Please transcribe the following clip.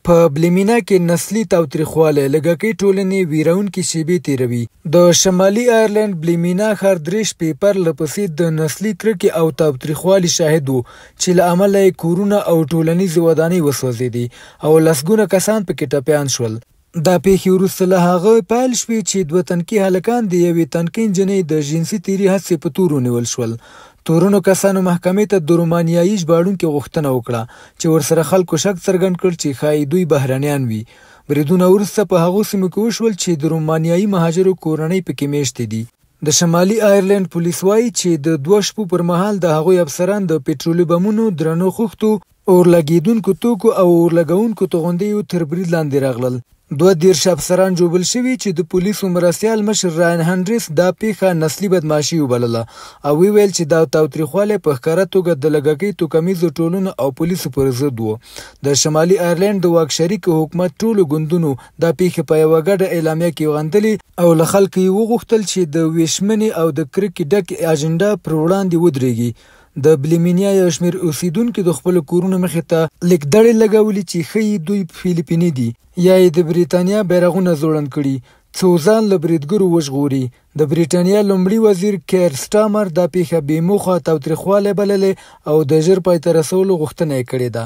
په بلیمینا کې نسلي تاوتریخوالی لږکۍ ټولنې ویرونکې شیبې تېروي. د شمالي آیرلینډ بلیمینا ښار 3 شپې پرله پسې د نسلي کرکې او تاوتریخوالي شاهد و چې له امله یې کورونه او ټولنیزې ودانۍ وسوځېدې او لسګونه کسان پکې ټپیان شول. دا پیښې وروسته له هغه پیل شوې چې 2 تنکي هلکان د یوې تنکۍ نجلۍ د جنسي تېري هڅې په تور ونیول شول. تورنو کسانو محکمې ته د رومانیایي ژباړونکي غوښتنه وکړه چې ورسره خلکو شک څرګند کړ چې ښایي دوی بهرنیان وي. بریدونه وروسته په هغو سیمو کې وشول چې د رومانیایي مهاجرو کورنۍ پکې میشتې دي. د شمالي آیرلینډ پولیس وایي چې د 2 شپو پر مهال د هغوی افسران د پټرولي بمونو، درنو خښتو، اورلګېدونکو توکو او اورلګونکو توغندیو تر برید لاندې راغلل. 32 افسران ژوبل شوي چې د پولیسو مرستیال مشر راین هنډریس دا پیښه نسلي بدماشي وبلله او ویل چې دا تاوتریخوالی په ښکاره توګه د لږکۍ توکمیزو ټولنو او پولیسو پر ضد و. د شمالي آیرلینډ د واک شریک حکومت ټولو ګوندونو دا پیښې په یوه ګډه اعلامیه کې غندلې او له خلکو یې وغوښتل چې د ویشمنې او د کرکې ډکې اجنډا پر وړاندې ودرېږي. د بلیمینیا یو شمېر اوسیدونکو د خپلو کورونو مخې ته لیکدړې لګولي چې ښیي دوی فیلیپیني دي یا یې د بریتانیا بیرغونه ځوړند کړي څو ځان له بریدګرو وژغوري. د بریټانیا لومړي وزیر کیر سټارمر دا پیښه بې موخه تاوتریخوالی بللې او د ژر پای ته رسولو غوښتنه یې کړې ده.